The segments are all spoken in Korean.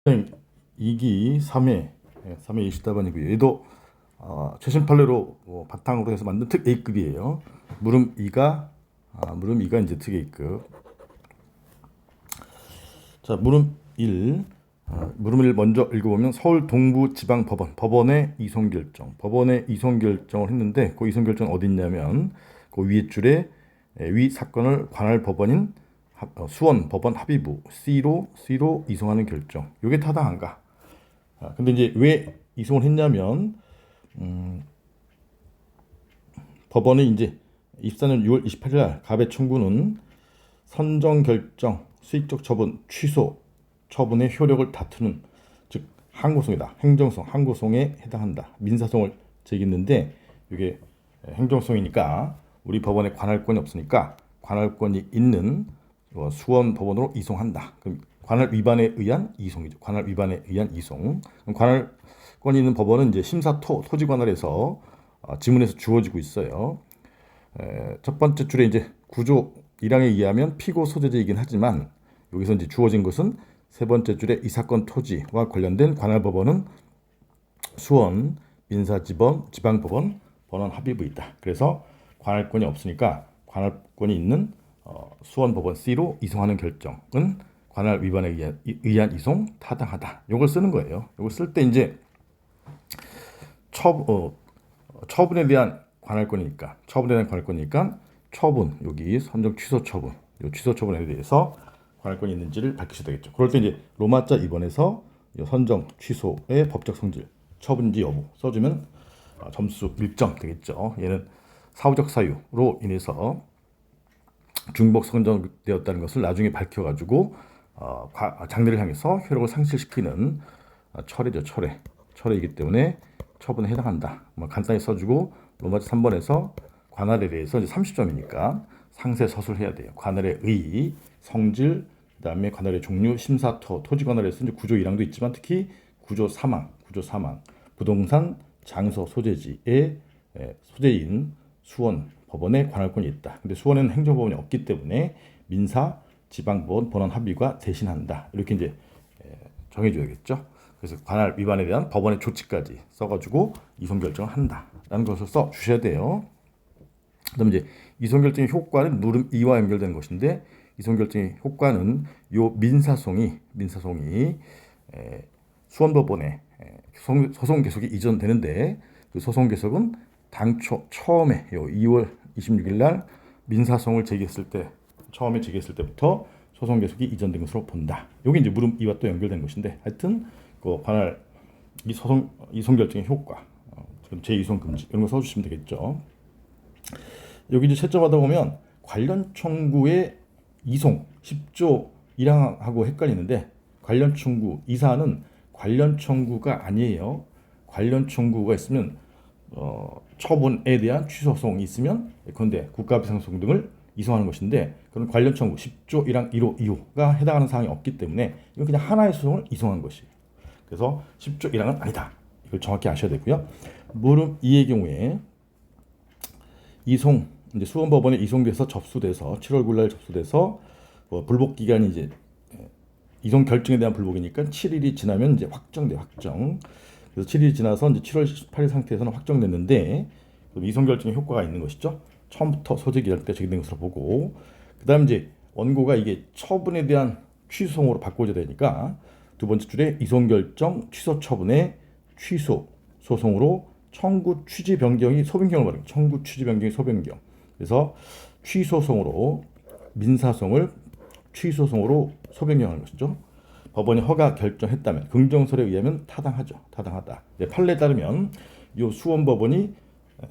2기 3회 3회 20답안이고요. 얘도 최신 판례로 바탕으로 해서 만든 특 A급이에요. 물음 2가 이제 특 A급. 자, 물음 1. 물음 1 먼저 읽어보면 서울 동부지방법원 법원의 이송 결정. 법원의 이송 결정을 했는데 그 이송 결정 어디 있냐면 그 위에 줄에 위 사건을 관할 법원인 수원 법원 합의부 C로 이송하는 결정. 이게 타당한가? 근데 이제 왜 이송을 했냐면 법원이 이제 24년 6월 28일 날 갑의 청구는 선정 결정 수익적 처분 취소 처분의 효력을 다투는 즉 항고송이다. 행정송 항고송에 해당한다. 민사송을 제기했는데 이게 행정송이니까 우리 법원에 관할권이 없으니까 관할권이 있는 수원 법원으로 이송한다. 그럼 관할 위반에 의한 이송이죠. 관할 위반에 의한 이송. 관할권이 있는 법원은 이제 토지 관할에서 지문에서 주어지고 있어요. 첫 번째 줄에 이제 구조 1항에 의하면 피고 소재지이긴 하지만 여기서 이제 주어진 것은 세 번째 줄에 이 사건 토지와 관련된 관할 법원은 수원 민사지법 지방법원 법원 합의부이다. 그래서 관할권이 없으니까 관할권이 있는 수원법원 C로 이송하는 결정은 관할 위반에 의한 이송 타당하다. 이걸 쓰는 거예요. 이걸 쓸 때 이제 처분에 대한 관할권이니까 처분 여기 선정 취소 처분 이 취소 처분에 대해서 관할권이 있는지를 밝히셔야 되겠죠. 그럴 때 이제 로마자 2번에서 선정 취소의 법적 성질 처분인지 여부 써주면 점수 1점 되겠죠. 얘는 사후적 사유로 인해서 중복 선정되었다는 것을 나중에 밝혀가지고 장래를 향해서 효력을 상실시키는 철회죠. 철회이기 때문에 처분에 해당한다. 간단히 써주고 로마자 3번에서 관할에 대해서 이제 30점이니까 상세 서술해야 돼요. 관할의 의, 성질, 그다음에 관할의 종류, 심사토, 토지 관할에서 이제 구조 1항도 있지만 특히 구조 3항, 부동산 장소 소재지의 소재인 수원 법원의 관할권이 있다. 근데 수원에는 행정법원이 없기 때문에 민사 지방법원 본원 합의가 대신한다. 이렇게 이제 정해줘야겠죠. 그래서 관할 위반에 대한 법원의 조치까지 써가지고 이송 결정을 한다라는 것을 써 주셔야 돼요. 그다음 이제 이송 결정의 효과는 물음 2와 연결되는 것인데 이송 결정의 효과는 요 민사송이 수원법원에 소송 계속이 이전되는데 그 소송 계속은 당초 처음에 요 2월 26일 날 민사송을 제기했을 때부터 소송 계속이 이전된 것으로 본다. 여기 이제 물음 2와 또 연결된 것인데 하여튼 그 관할 이송 결정의 효과 제2송 금지 이런 거 써주시면 되겠죠. 여기 이제 채점하다 보면 관련 청구의 이송 10조 1항하고 헷갈리는데 관련 청구 이사는 관련 청구가 아니에요. 관련 청구가 있으면 처분에 대한 취소송이 있으면 예컨대 국가비상소송 등을 이송하는 것인데 그런 관련 청구 10조 1항 1호 2호가 해당하는 사항이 없기 때문에 이건 그냥 하나의 소송을 이송한 것이에요. 그래서 10조 1항은 아니다. 이걸 정확히 아셔야 되고요. 물음 2의 경우에 이송 이제 수원법원에 이송돼서 접수돼서 7월 9일 날 접수돼서 불복 기간이 이제 이송 결정에 대한 불복이니까 7일이 지나면 이제 확정. 그래서 7일이 지나서 이제 7월 18일 상태에서는 확정됐는데 이송 결정의 효과가 있는 것이죠. 처음부터 소재 기할 때 제기된 것으로 보고 그다음 이제 원고가 이게 처분에 대한 취소송으로 바꿔줘야 되니까 두 번째 줄에 이송 결정 취소 처분의 취소 소송으로 청구 취지 변경이 소변경을 말합니다. 청구 취지 변경이 소변경. 그래서 취소송으로 민사송을 취소송으로 소변경하는 것이죠. 법원이 허가 결정했다면 긍정설에 의하면 타당하다. 판례에 따르면 이 수원법원이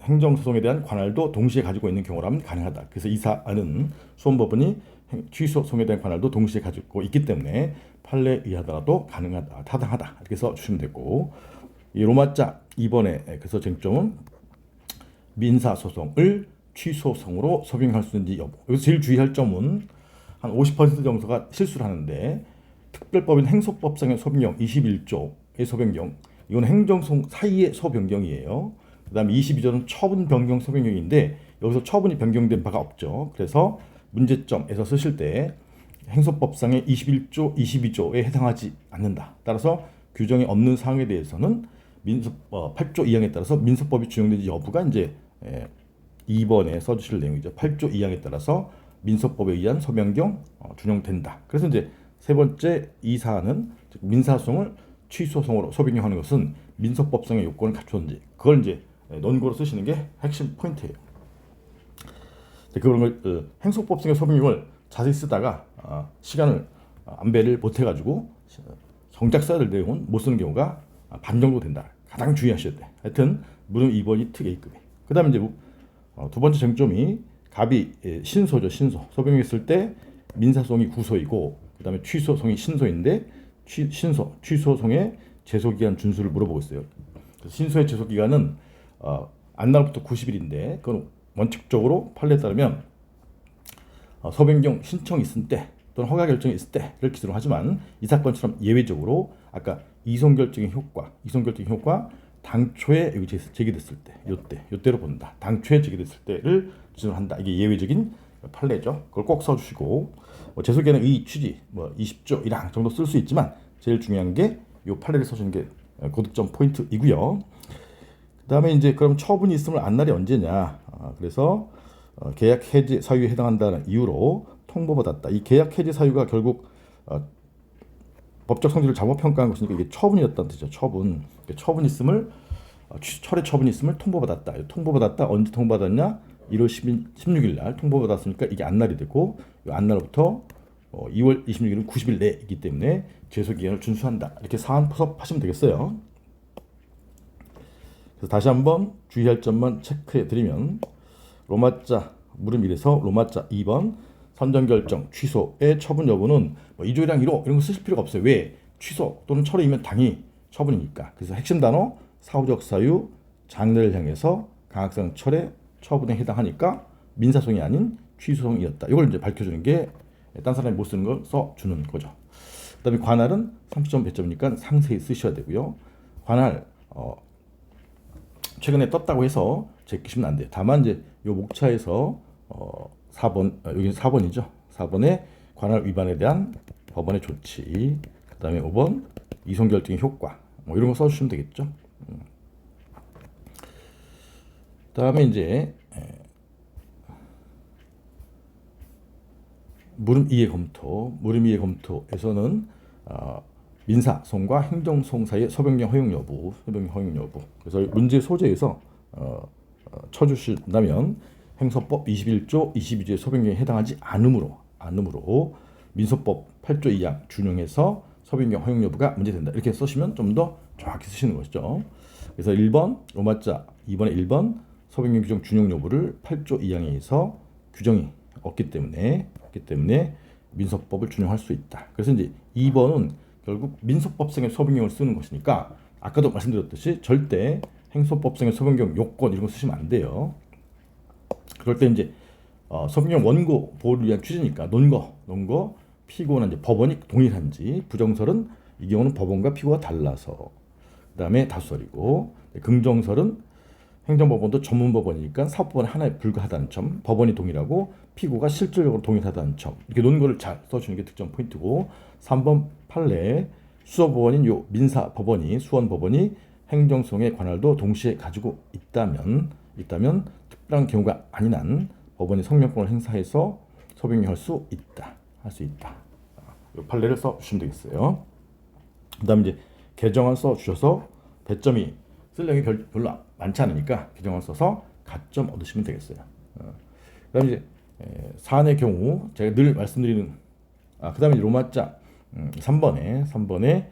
행정소송에 대한 관할도 동시에 가지고 있는 경우라면 가능하다. 그래서 이 사안은 수원법원이 취소송에 대한 관할도 동시에 가지고 있기 때문에 판례에 의하더라도 가능하다, 타당하다 이렇게 써주시면 되고 이 로마자 2번의 그래서 쟁점은 민사소송을 취소송으로 소변할 수 있는지 여부. 여기서 제일 주의할 점은 한 50% 정도가 실수를 하는데 특별법인 행소법상의 소변경 21조의 소변경 이건 행정소송 사이의 소변경이에요. 그 다음에 22조는 처분 변경 소변경인데 여기서 처분이 변경된 바가 없죠. 그래서 문제점에서 쓰실 때 행소법상의 21조, 22조에 해당하지 않는다. 따라서 규정이 없는 사항에 대해서는 8조 2항에 따라서 민소법이 준용되지 여부가 이제 2번에 써주실 내용이죠. 8조 2항에 따라서 민소법에 의한 소변경 준용된다. 그래서 이제 세 번째 이 사안은 민사소송을 취소소송으로 소변경하는 것은 민소법상의 요건을 갖추었는지 그걸 이제 논거로 쓰시는 게 핵심 포인트예요. 그런 걸 행소법상의 소변경을 자세히 쓰다가 시간을 안배를 못해가지고 정작 써야 될 내용은 못 쓰는 경우가 반 정도 된다. 가장 주의하셔야 돼. 하여튼 무릎 2번이 특 A급이. 그 다음에 이제 두 번째 쟁점이 갑이 신소죠. 신소. 소변경했을 때 민사소송이 구소이고 그 다음에 취소소송이 신소인데 취소소송의 제소기간 준수를 물어보고 있어요. 신소의 제소기간은 안날부터 90일인데 그건 원칙적으로 판례에 따르면 소변경 신청이 있을 때 또는 허가 결정이 있을 때를 기준으로 하지만 이 사건처럼 예외적으로 아까 이송 결정의 효과 당초에 여기 제기됐을 때 요때로 본다. 당초에 제기됐을 때를 기준으로 한다. 이게 예외적인 판례죠. 그걸 꼭 써주시고 제소기간의 의 취지 20조 1항 정도 쓸 수 있지만 제일 중요한 게 요 판례를 써주는 게 고득점 포인트이고요. 그다음에 이제 그럼 처분이 있으면 안날이 언제냐? 그래서 계약 해지 사유에 해당한다는 이유로 통보받았다. 이 계약 해지 사유가 결국 법적 성질을 잘못 평가한 것이니까 이게 처분이었다는 뜻이죠. 처분 있음을 철회 처분이 있음을 통보받았다. 통보받았다. 언제 통보받았냐? 1월 16일 날 통보받았으니까 이게 안날이 되고 이 안날부터 2월 26일은 90일 내이기 때문에 제소기간을 준수한다. 이렇게 사안 포섭하시면 되겠어요. 그래서 다시 한번 주의할 점만 체크해 드리면 로마자 무릎 1에서 로마자 2번 선정결정 취소의 처분 여부는 2조 1항 1호 이런 거 쓰실 필요가 없어요. 왜? 취소 또는 철회이면 당연히 처분이니까. 그래서 핵심 단어 사후적 사유 장래를 향해서 강학상 철회 처분에 해당하니까 민사소송이 아닌 취소소송이었다. 이걸 이제 밝혀주는 게 딴 사람이 못 쓰는 걸 써주는 거죠. 그다음에 관할은 30점 배점이니까 상세히 쓰셔야 되고요. 관할 최근에 떴다고 해서 제끼시면 안 돼요. 다만 이제 요 목차에서 4번 여기 4번이죠. 4번에 관할 위반에 대한 법원의 조치, 그다음에 5번 이송 결정의 효과 이런 거 써주시면 되겠죠. 그다음에 이제 무름 2의 검토에서는 민사소송과 행정소송 사이의 소변경 허용 여부. 그래서 문제 소재에서 쳐주신다면 행소법 21조, 22조의 소변경에 해당하지 않으므로 민소법 8조 2항 준용해서 소변경 허용 여부가 문제된다. 이렇게 쓰시면 좀 더 정확히 쓰시는 것이죠. 그래서 1번 로마자 2번에 1번 소변경 규정 준용 여부를 8조 2항에서 규정이 없기 때문에 민소법을 준용할 수 있다. 그래서 이제 2번은 결국 민소법상의 소변경을 쓰는 것이니까 아까도 말씀드렸듯이 절대 행소법상의 소변경 요건 이런 거 쓰시면 안 돼요. 그럴 때 이제 소변경 원고 보호를 위한 취지니까 논거 피고는 이제 법원이 동일한지 부정설은 이 경우는 법원과 피고가 달라서 그다음에 다수설이고 긍정설은 행정법원도 전문법원이니까 사법법원 하나에 불과하다는 점, 법원이 동일하고 피고가 실질적으로 동일하다는 점, 이렇게 논거를 잘 써주는 게 득점 포인트고 3번 판례 수어법원인 요 민사법원이 수원법원이 행정소송의 관할도 동시에 가지고 있다면 특별한 경우가 아닌 한 법원이 성명권을 행사해서 소변경할 수 있다. 이 판례를 써주시면 되겠어요. 그 다음에 이제 개정안 써주셔서 배점이 쓸 내용이 별로 많지 않으니까 개정안 써서 가점 얻으시면 되겠어요. 그 다음에 이제 사안의 경우 제가 늘 말씀드리는 그 다음에 로마자 3번에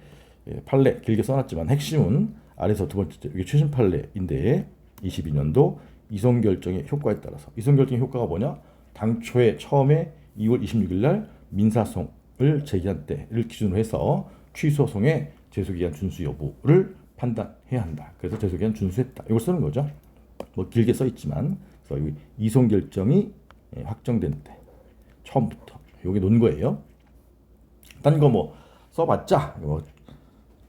판례 길게 써놨지만 핵심은 아래서 두 번째 이게 최신 판례인데 22년도 이송결정의 효과에 따라서 이송결정의 효과가 뭐냐? 당초에 처음에 2월 26일 날 민사소송을 제기한 때를 기준으로 해서 취소소송의 제소기간 준수 여부를 판단해야 한다. 그래서 제소기간 준수했다. 이걸 쓰는 거죠. 뭐 길게 써 있지만 그래서 이송결정이 확정된 때 처음부터 여기 논 거예요. 딴 거 뭐 써봤자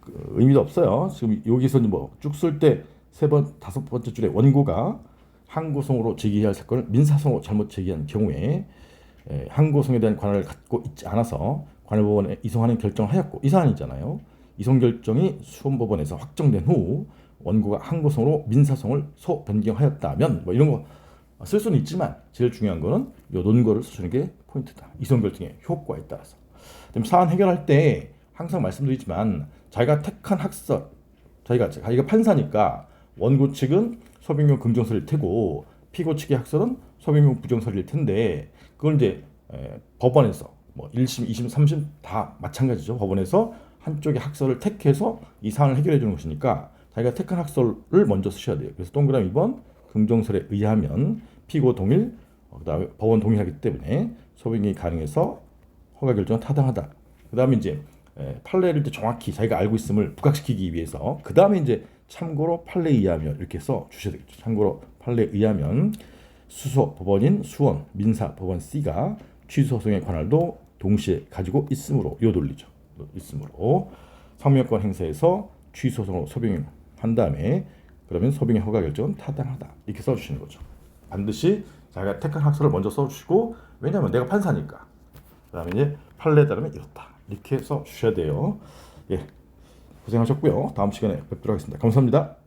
의미도 없어요. 지금 여기서 뭐 쭉 쓸 때 세 번 다섯 번째 줄에 원고가 항고송으로 제기해야 할 사건을 민사소송으로 잘못 제기한 경우에 항고성에 대한 권한을 갖고 있지 않아서 관할법원에 이송하는 결정을 하였고 이 사안이잖아요. 이송 결정이 수원법원에서 확정된 후 원고가 항고성으로 민사성을 소변경하였다면 뭐 이런 거 쓸 수는 있지만 제일 중요한 거는 이 논거를 써주는 게 포인트다. 이송 결정의 효과에 따라서. 그럼 사안 해결할 때 항상 말씀드리지만 자기가 택한 학설, 자기가 판사니까 원고 측은 소변경 긍정설일 테고 피고 측의 학설은 소변경 부정설일 텐데 그걸 이제 법원에서 뭐 1심, 2심, 3심 다 마찬가지죠. 법원에서 한쪽의 학설을 택해서 이 사안을 해결해 주는 것이니까 자기가 택한 학설을 먼저 쓰셔야 돼요. 그래서 동그라미 2번 긍정설에 의하면 피고 동일, 그다음에 법원 동일하기 때문에 소변경이 가능해서 허가 결정은 타당하다. 그다음에 이제 판례를 이제 정확히 자기가 알고 있음을 부각시키기 위해서 그다음에 이제 참고로 판례에 의하면 이렇게 써 주셔야 되겠죠. 참고로 판례에 의하면 수소 법원인 수원 민사 법원 C가 취소 소송의 관할도 동시에 가지고 있으므로 요 논리죠. 있으므로 성명권 행사에서 취소 소송으로 소병을 한 다음에 그러면 소병의 허가 결정은 타당하다. 이렇게 써 주시는 거죠. 반드시 자기가 택한 학설을 먼저 써 주시고 왜냐면 내가 판사니까. 그다음에 이제 판례에 따르면 이렇다. 이렇게 써 주셔야 돼요. 예. 고생하셨고요. 다음 시간에 뵙도록 하겠습니다. 감사합니다.